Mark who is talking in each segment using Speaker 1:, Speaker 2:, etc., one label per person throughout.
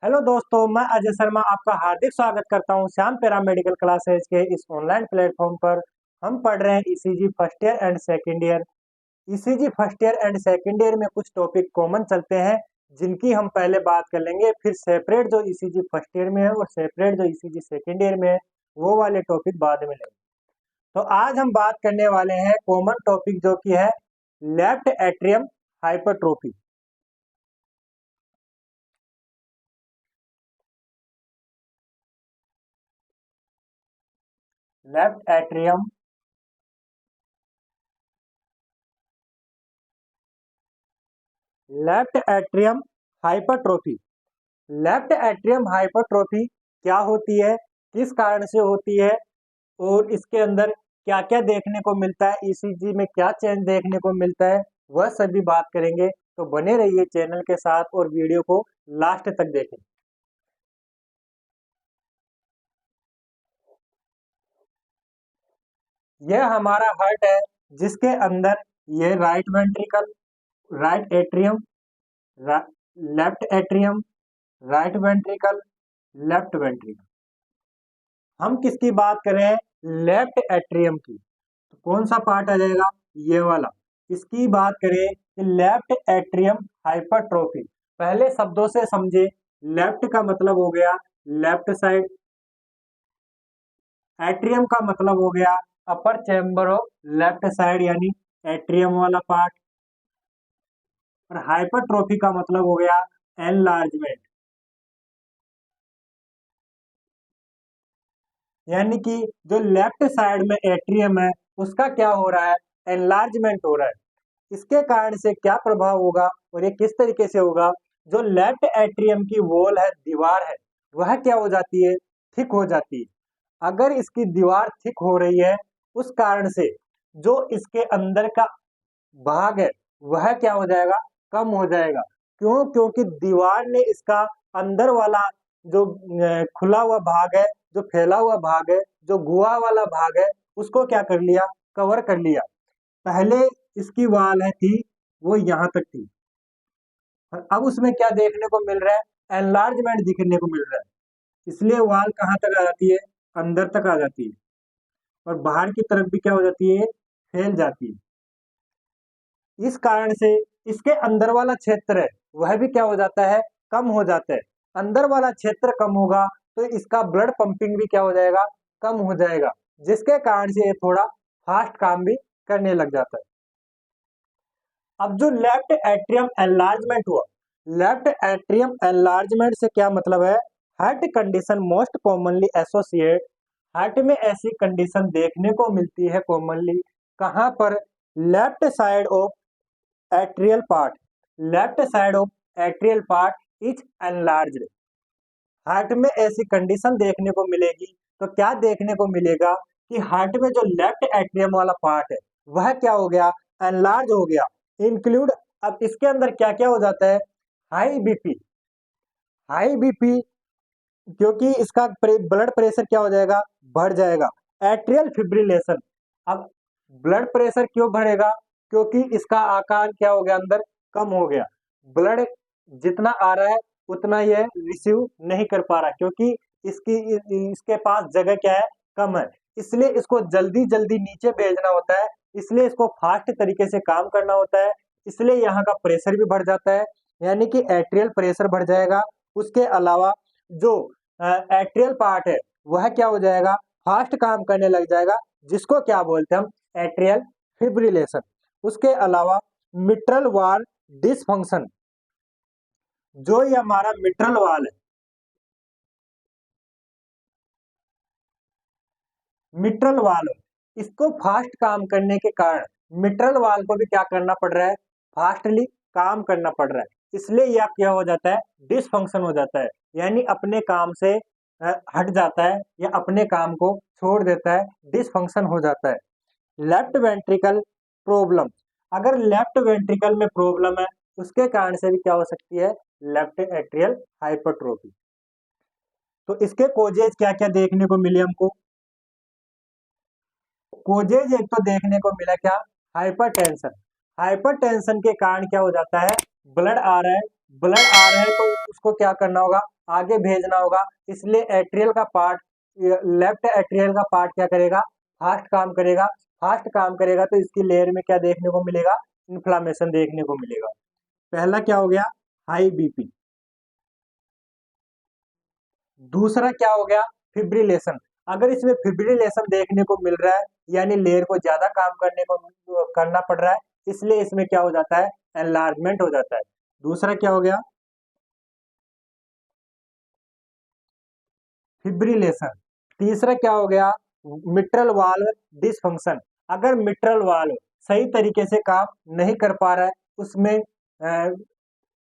Speaker 1: Hello दोस्तों, मैं अजय शर्मा आपका हार्दिक स्वागत करता हूं श्याम पैरा मेडिकल क्लासेज के इस ऑनलाइन प्लेटफॉर्म पर। हम पढ़ रहे हैं ECG first year and second year. ECG first year and second year में कुछ टॉपिक कॉमन चलते हैं जिनकी हम पहले बात कर लेंगे, फिर सेपरेट जो ईसीजी फर्स्ट ईयर में है और सेपरेट जो ईसीजी सेकंड ईयर में है वो वाले टॉपिक बाद में लेंगे। तो आज हम बात करने वाले हैं कॉमन टॉपिक जो कि है left atrium hypertrophy. Left atrium left atrium hypertrophy. Left atrium hypertrophy क्या होती है, किस कारण से होती है और इसके अंदर क्या क्या देखने को मिलता है, ईसीजी में क्या चेंज देखने को मिलता है, वह सभी बात करेंगे। तो बने रहिए चैनल के साथ और वीडियो को लास्ट तक देखें। यह हमारा हार्ट है जिसके अंदर ये right ventricle, right atrium, left atrium, right ventricle, left ventricle. हम किसकी बात करें, लेफ्ट एट्रियम की, तो कौन सा पार्ट आ जाएगा, ये वाला। इसकी बात करें कि लेफ्ट एट्रियम हाइपरट्रोफी, पहले शब्दों से समझे। लेफ्ट का मतलब हो गया लेफ्ट साइड, एट्रियम का मतलब हो गया अपर चैम्बर ऑफ लेफ्ट साइड यानी एट्रियम वाला पार्ट, और हाइपरट्रोफी का मतलब हो गया एनलार्जमेंट, यानी कि जो लेफ्ट साइड में एट्रियम है उसका क्या हो रहा है, एनलार्जमेंट हो रहा है। इसके कारण से क्या प्रभाव होगा और ये किस तरीके से होगा, जो लेफ्ट एट्रियम की वॉल है, दीवार है, वह क्या हो जाती है, थिक हो जाती है। अगर इसकी दीवार थिक हो रही है उस कारण से जो इसके अंदर का भाग है वह क्या हो जाएगा, कम हो जाएगा। क्यों, क्योंकि दीवार ने इसका अंदर वाला जो खुला हुआ भाग है, जो फैला हुआ भाग है, जो गुहा वाला भाग है, उसको क्या कर लिया, कवर कर लिया। पहले इसकी वाल है थी वो यहाँ तक थी, और अब उसमें क्या देखने को मिल रहा है, एनलार्जमेंट दिखने को मिल रहा है। इसलिए वाल कहाँ तक आ जाती है, अंदर तक आ जाती है, और बाहर की तरफ भी क्या हो जाती है, फैल जाती है। इस कारण से इसके अंदर वाला क्षेत्र है वह भी क्या हो जाता है, कम हो जाता है। अंदर वाला क्षेत्र कम होगा तो इसका ब्लड पंपिंग भी क्या हो जाएगा, कम हो जाएगा, जिसके कारण से ये थोड़ा फास्ट काम भी करने लग जाता है। अब जो लेफ्ट एट्रियम एनलार्जमेंट हुआ, लेफ्ट एट्रियम एनलार्जमेंट से क्या मतलब है, heart condition most commonly associate, heart में ऐसी कंडीशन देखने को मिलती है कॉमनली, कहां पर, left side of atrial part, left side of atrial part is enlarged. Heart में ऐसी कंडीशन देखने को मिलेगी तो क्या देखने को मिलेगा कि हार्ट में जो लेफ्ट एट्रियम वाला पार्ट है वह क्या हो गया, एनलार्ज हो गया। इंक्लूड, अब इसके अंदर क्या क्या हो जाता है, हाई बीपी, हाई बीपी, क्योंकि इसका ब्लड प्रेशर क्या हो जाएगा, बढ़ जाएगा। एट्रियल फिब्रिलेशन, अब ब्लड प्रेशर क्यों बढ़ेगा, क्योंकि इसका आकार क्या हो गया, अंदर कम हो गया। ब्लड जितना आ रहा है उतना ये रिसीव नहीं कर पा रहा, क्योंकि इसकी इसके पास जगह क्या है, कम है। इसलिए इसको जल्दी जल्दी नीचे भेजना होता है, इसलिए इसको फास्ट तरीके से काम करना होता है, इसलिए यहाँ का प्रेशर भी बढ़ जाता है, यानी कि एट्रियल प्रेशर बढ़ जाएगा। उसके अलावा जो एट्रियल पार्ट है वह क्या हो जाएगा, फास्ट काम करने लग जाएगा, जिसको क्या बोलते हैं हम, एट्रियल फिब्रिलेशन। उसके अलावा मिट्रल वाल डिसफंक्शन, जो ये हमारा मिट्रल वाल है, मिट्रल वाल है, इसको फास्ट काम करने के कारण मिट्रल वाल को भी क्या करना पड़ रहा है, फास्टली काम करना पड़ रहा है। इसलिए यह क्या हो जाता है, डिसफंक्शन हो जाता है, यानी अपने काम से हट जाता है या अपने काम को छोड़ देता है, डिसफंक्शन हो जाता है। लेफ्ट वेंट्रिकल प्रॉब्लम, अगर लेफ्ट वेंट्रिकल में प्रॉब्लम है उसके कारण से भी क्या हो सकती है, लेफ्ट एट्रियल हाइपरट्रोफी। तो इसके कोजेज क्या क्या देखने को मिले हमको, कोजेज एक तो देखने को मिला क्या, हाइपरटेंशन। हाइपरटेंशन के कारण क्या हो जाता है, ब्लड आ रहा है, ब्लड आ रहा है तो उसको क्या करना होगा, आगे भेजना होगा। इसलिए एट्रियल का पार्ट, लेफ्ट एट्रियल का पार्ट क्या करेगा, फास्ट काम करेगा। फास्ट काम करेगा तो इसकी लेयर में क्या देखने को मिलेगा, इन्फ्लामेशन देखने को मिलेगा। पहला क्या हो गया, हाई बीपी। दूसरा क्या हो गया, फिब्रिलेशन। अगर इसमें फिब्रिलेशन देखने को मिल रहा है, यानी लेयर को ज्यादा काम करना पड़ रहा है, इसलिए इसमें क्या हो जाता है, एनलार्जमेंट हो जाता है। दूसरा क्या हो गया, फिब्रिलेशन। तीसरा क्या हो गया, मिट्रल वाल्व डिसफंक्शन। अगर मिट्रल वाल्व सही तरीके से काम नहीं कर पा रहा है, उसमें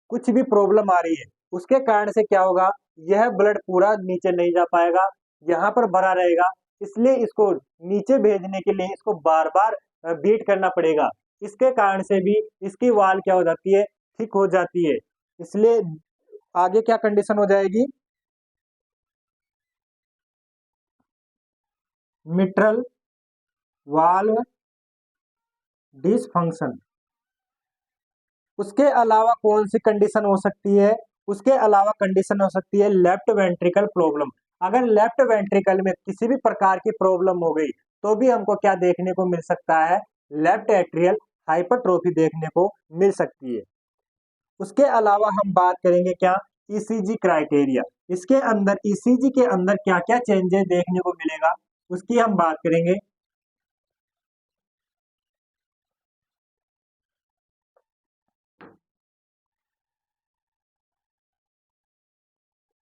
Speaker 1: कुछ भी प्रॉब्लम आ रही है, उसके कारण से क्या होगा, यह ब्लड पूरा नीचे नहीं जा पाएगा, यहाँ पर भरा रहेगा। इसलिए इसको नीचे भेजने के लिए इसको बार बार बीट करना पड़ेगा। इसके कारण से भी इसकी वाल क्या हो जाती है, थिक हो जाती है। इसलिए आगे क्या कंडीशन हो जाएगी, मिट्रल वाल्व डिसफंक्शन। उसके अलावा कौन सी कंडीशन हो सकती है, उसके अलावा कंडीशन हो सकती है लेफ्ट वेंट्रिकल प्रॉब्लम। अगर लेफ्ट वेंट्रिकल में किसी भी प्रकार की प्रॉब्लम हो गई तो भी हमको क्या देखने को मिल सकता है, लेफ्ट एट्रियल हाइपरट्रोफी देखने को मिल सकती है। उसके अलावा हम बात करेंगे क्या, ईसीजी क्राइटेरिया। इसके अंदर ईसीजी के अंदर क्या क्या चेंजेस देखने को मिलेगा, उसकी हम बात करेंगे।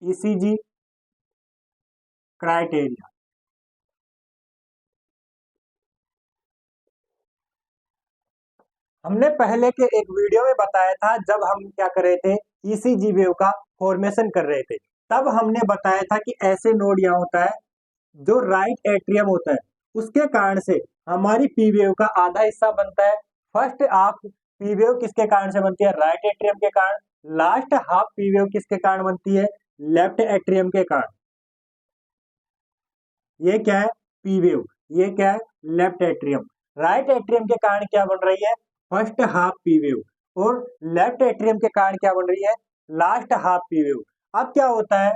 Speaker 1: ईसीजी क्राइटेरिया, हमने पहले के एक वीडियो में बताया था, जब हम क्या कर रहे थे, ईसीजी वेव का फॉर्मेशन कर रहे थे, तब हमने बताया था कि ऐसे नोड यहाँ होता है, जो राइट एट्रियम होता है, उसके कारण से हमारी पी वेव का आधा हिस्सा बनता है। फर्स्ट हाफ पी वेव किसके कारण से बनती है, राइट एट्रियम के कारण। लास्ट हाफ पी वेव किसके कारण बनती है, लेफ्ट एट्रियम के कारण। ये क्या है, पी वेव, ये क्या है, लेफ्ट एट्रियम। राइट एट्रियम के कारण क्या बन रही है, फर्स्ट हाफ पी वेव, और लेफ्ट एट्रियम के कारण क्या बन रही है, लास्ट हाफ पी वेव। अब क्या होता है,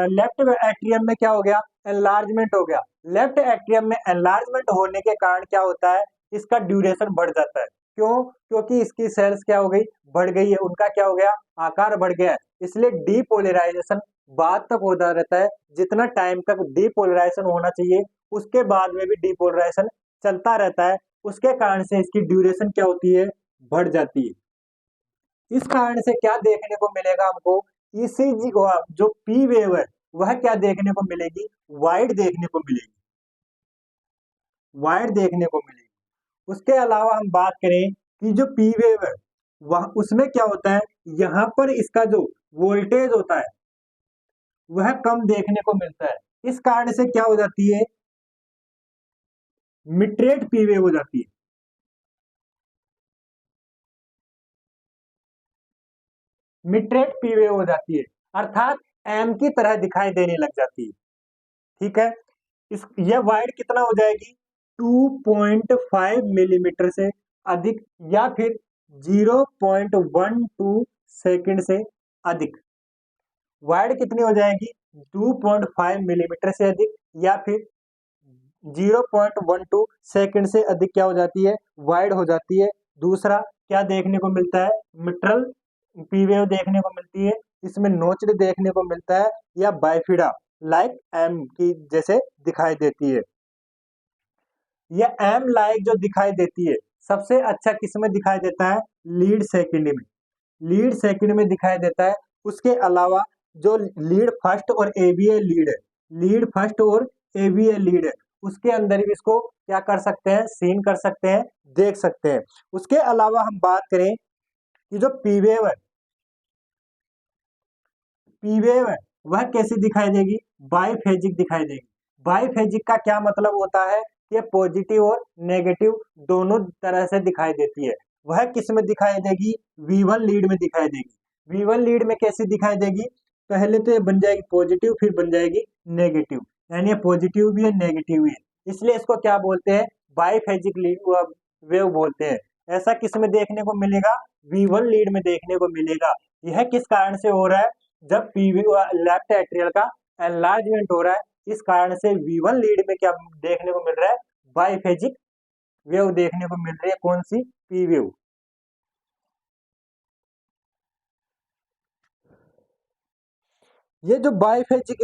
Speaker 1: लेफ्ट एट्रियम में क्या हो गया, एनलार्जमेंट हो गया। लेफ्ट एट्रियम में एनलार्जमेंट होने के कारण क्या होता है, इसका ड्यूरेशन बढ़ जाता है। क्यों, क्योंकि इसकी सेल्स क्या हो गई, बढ़ गई है, उनका क्या हो गया, आकार बढ़ गया है। इसलिए डीपोलराइजेशन बाद तक होता रहता है, जितना टाइम तक डीपोलराइजेशन होना चाहिए उसके बाद में भी डीपोलराइजेशन चलता रहता है। उसके कारण से इसकी ड्यूरेशन क्या होती है, बढ़ जाती है। इस कारण से क्या देखने को मिलेगा हमको, ईसीजी जो पी वेव है वह क्या देखने को मिलेगी, वाइड देखने को मिलेगी, वाइड देखने को मिलेगी। उसके अलावा हम बात करें कि जो पी वेव है वह उसमें क्या होता है, यहाँ पर इसका जो वोल्टेज होता है वह कम देखने को मिलता है। इस कारण से क्या हो जाती है, मिट्रेट पी वेव हो जाती है। मिट्रेट पी वेव हो जाती है, अर्थात एम की तरह दिखाई देने लग जाती है। ठीक है, इस यह वाइड कितना हो जाएगी, 2.5 मिलीमीटर से अधिक, या फिर 0.12 सेकंड से अधिक। वाइड कितनी हो जाएगी, 2.5 मिलीमीटर से अधिक, या फिर 0.12 सेकंड से अधिक क्या हो जाती है, वाइड हो जाती है। दूसरा क्या देखने को मिलता है, मिट्रल पी वेव देखने को मिलती है। इसमें नोच्ड देखने को मिलता है, या बाइफिडा लाइक एम की जैसे दिखाई देती है। यह एम लाइक जो दिखाई देती है, सबसे अच्छा किसमें दिखाई देता है, लीड सेकंड में, लीड सेकंड में दिखाई देता है। उसके अलावा जो लीड फर्स्ट और एबीए लीड है, लीड फर्स्ट और एबीए लीड है, उसके अंदर भी इसको क्या कर सकते हैं, सीन कर सकते हैं, देख सकते हैं। उसके अलावा हम बात करें कि जो पीवेव है, पीवेव है वह कैसी दिखाई देगी, बाइफेजिक दिखाई देगी। बाइफेजिक का क्या मतलब होता है, कि पॉजिटिव और नेगेटिव दोनों तरह से दिखाई देती है। वह किस में दिखाई देगी, V1 लीड में दिखाई देगी। V1 लीड में कैसी दिखाई देगी, पहले तो ये बन जाएगी पॉजिटिव, फिर बन जाएगी नेगेटिव, यानी ये पॉजिटिव भी है नेगेटिव भी है। इसलिए इसको क्या बोलते हैं, बाइफेजिक वेव बोलते हैं। ऐसा किस में देखने को मिलेगा? V1 लीड में देखने को मिलेगा। यह किस कारण से हो रहा है? जब पीवी लेफ्ट एट्रियल का एनलार्जमेंट हो रहा है, इस कारण से V1 लीड में क्या देखने को मिल रहा है? बाइफेजिक वेव देखने को मिल रही है। कौन सी? P wave. ये जो बाइफेजिक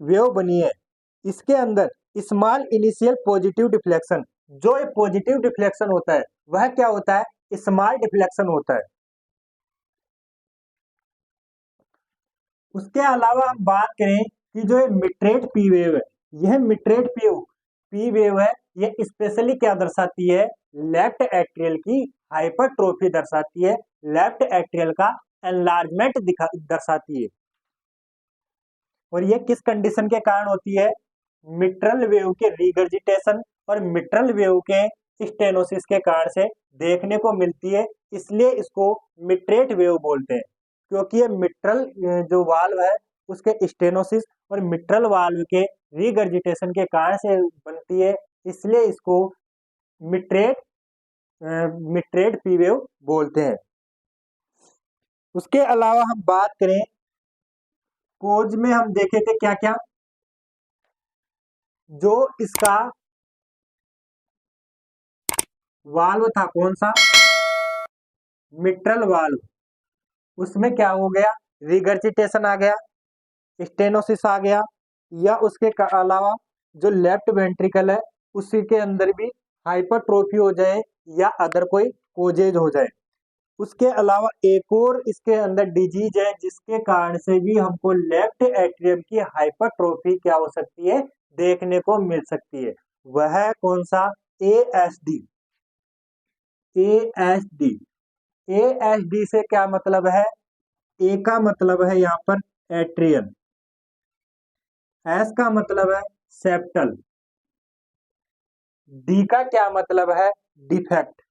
Speaker 1: वेव बनी है, इसके अंदर स्मॉल इनिशियल पॉजिटिव डिफ्लेक्शन, जो ये पॉजिटिव डिफ्लेक्शन होता है वह क्या होता है? स्मॉल डिफ्लेक्शन होता है। उसके अलावा हम बात करें कि जो ये मिट्रेट पी वेव है, यह मिट्रेट पी वेव है, ये स्पेशली क्या दर्शाती है? लेफ्ट एट्रियल की हाइपरट्रोफी दर्शाती है, लेफ्ट एट्रियल का एनलार्जमेंट दर्शाती है। और ये किस कंडीशन के कारण होती है? मिट्रल वेव के रिगर्जिटेशन और मिट्रल वेव के स्टेनोसिस के कारण से देखने को मिलती है। इसलिए इसको मिट्रेट वेव बोलते हैं, क्योंकि ये मिट्रल जो वाल्व है उसके स्टेनोसिस और मिट्रल वाल्व के रिगर्जिटेशन के कारण से बनती है। इसलिए इसको मिट्रेट मिट्रेट पी वेव बोलते हैं। उसके अलावा हम बात करें, कोज में हम देखे थे क्या क्या? जो इसका वाल्व था, कौन सा? Mitral valve. उसमें क्या हो गया? रिगर्जिटेशन आ गया, स्टेनोसिस आ गया, या उसके अलावा जो लेफ्ट वेंट्रिकल है उसी के अंदर भी हाइपरट्रोफी हो जाए या अदर कोई कोजेज हो जाए। उसके अलावा एक और इसके अंदर डिजीज है जिसके कारण से भी हमको लेफ्ट एट्रियम की हाइपरट्रोफी क्या हो सकती है? देखने को मिल सकती है। वह है कौन सा? ASD। ASD। ASD से क्या मतलब है? ए का मतलब है यहाँ पर एट्रियम, एस का मतलब है सेप्टल, डी का क्या मतलब है? डिफेक्ट।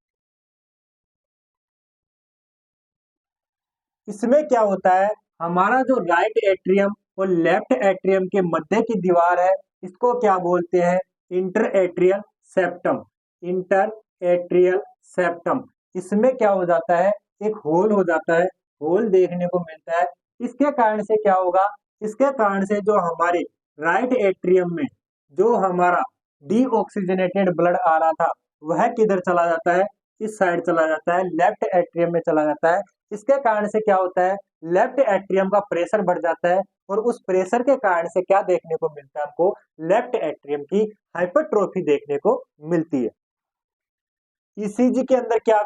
Speaker 1: इसमें क्या होता है? हमारा जो राइट एट्रियम और लेफ्ट एट्रियम के मध्य की दीवार है, इसको क्या बोलते हैं? Inter atrial septum. Inter atrial septum. इसमें क्या हो जाता है? एक होल हो जाता है, होल देखने को मिलता है। इसके कारण से क्या होगा? इसके कारण से जो हमारे राइट एट्रियम में जो हमारा डीऑक्सीजनेटेड ब्लड आ रहा था, वह किधर चला जाता है? इस साइड चला जाता है, लेफ्ट एट्रियम में चला जाता है। इसके कारण से क्या होता है? लेफ्ट एट्रियम का प्रेशर बढ़ जाता है, और उस प्रेशर के कारण से क्या देखने को मिलता है हमको? लेफ्ट एट्रियम की हाइपरट्रोफी देखने को मिलती है। ईसीजी के अंदर क्या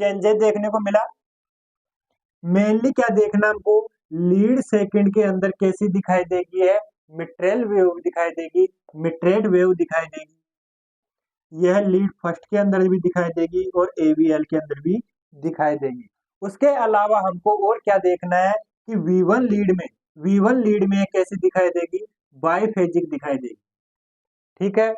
Speaker 1: चेंजेस देखने को मिला? मेनली क्या देखना हमको? लीड सेकंड के अंदर कैसी दिखाई देगी? है मिट्रेल वेव दिखाई देगी, मिट्रेट वेव दिखाई देगी। यह लीड फर्स्ट के अंदर भी दिखाई देगी और एवीएल के अंदर भी दिखाई देगी। उसके अलावा हमको और क्या देखना है कि वी वन लीड में कैसी दिखाई देगी? बाइफेजिक दिखाई देगी। ठीक है।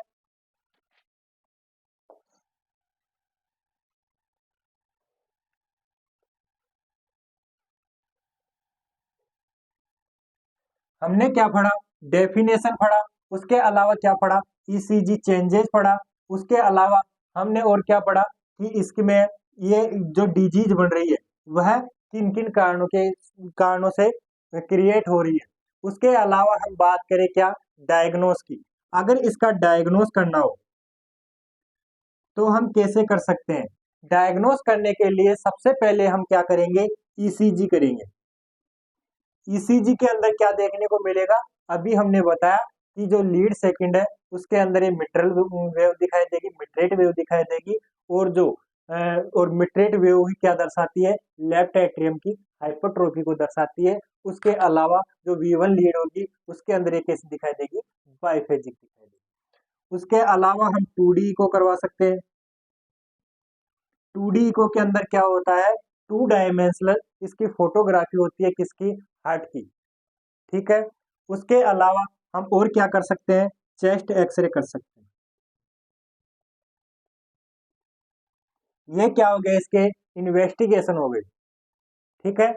Speaker 1: हमने क्या पढ़ा? डेफिनेशन पढ़ा। उसके अलावा क्या पढ़ा? ईसीजी चेंजेस पढ़ा। उसके अलावा हमने और क्या पढ़ा कि इसमें ये जो डिजीज बन रही है वह किन किन कारणों से क्रिएट हो रही है। उसके अलावा हम बात करें क्या? डायग्नोस की। अगर इसका डायग्नोस करना हो तो हम कैसे कर सकते हैं? डायग्नोस करने के लिए सबसे पहले हम क्या करेंगे? ईसीजी करेंगे। ईसीजी के अंदर क्या देखने को मिलेगा? अभी हमने बताया कि जो लीड सेकंड है उसके अंदर ये मिट्रल वेव दिखाई देगी, मिट्रेट वेव दिखाई देगी, और जो और मिट्रेट वेव ही क्या दर्शाती है? लेफ्ट एट्रियम की हाइपरट्रोफी को दर्शाती है। उसके अलावा जो V1 लीड होगी उसके अंदर ये कैसी दिखाई देगी? बाइफेजिक दिखाई देगी। उसके अलावा हम 2D को करवा सकते हैं। 2D इको के अंदर क्या होता है? 2 डायमेंशनल इसकी फोटोग्राफी होती है, किसकी? हार्ट की। ठीक है। उसके अलावा हम और क्या कर सकते हैं? चेस्ट एक्सरे कर सकते हैं। ये क्या हो गया? इसके इन्वेस्टिगेशन हो गई। ठीक है।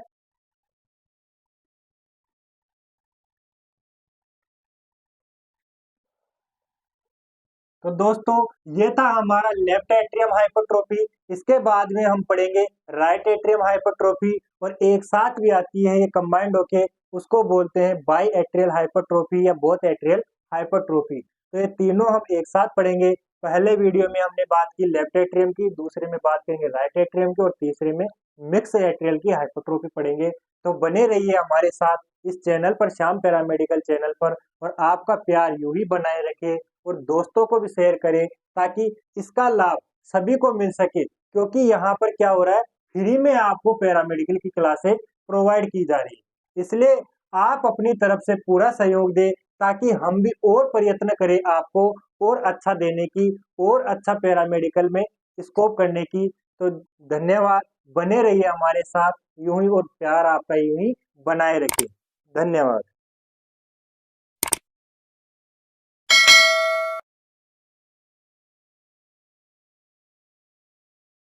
Speaker 1: तो दोस्तों ये था हमारा लेफ्ट एट्रियम हाइपरट्रोफी। इसके बाद में हम पढ़ेंगे राइट एट्रियम हाइपरट्रोफी, और एक साथ भी आती है ये कंबाइंड होके, उसको बोलते हैं बाई एट्रियल हाइपरट्रोफी या बोथ एट्रियल हाइपरट्रोफी। तो ये तीनों हम एक साथ पढ़ेंगे। पहले वीडियो में हमने बात की लेफ्ट एट्रियम की, दूसरे में बात करेंगे राइट एट्रियम की, और तीसरे में मिक्स एट्रियल की हाइपरट्रोफी पढ़ेंगे। तो बने रहिए हमारे साथ इस चैनल पर, श्याम पैरामेडिकल चैनल पर, और आपका प्यार यूं ही बनाए रखे और दोस्तों को भी शेयर करें ताकि इसका लाभ सभी को मिल सके। क्योंकि यहाँ पर क्या हो रहा है, फ्री में आपको पैरामेडिकल की क्लासें प्रोवाइड की जा रही है। इसलिए आप अपनी तरफ से पूरा सहयोग दें ताकि हम भी और प्रयत्न करें आपको और अच्छा देने की, और अच्छा पैरामेडिकल में स्कोप करने की। तो धन्यवाद, बने रहिए हमारे साथ यूं ही, और प्यार आपका यूं ही बनाए रखिए। धन्यवाद।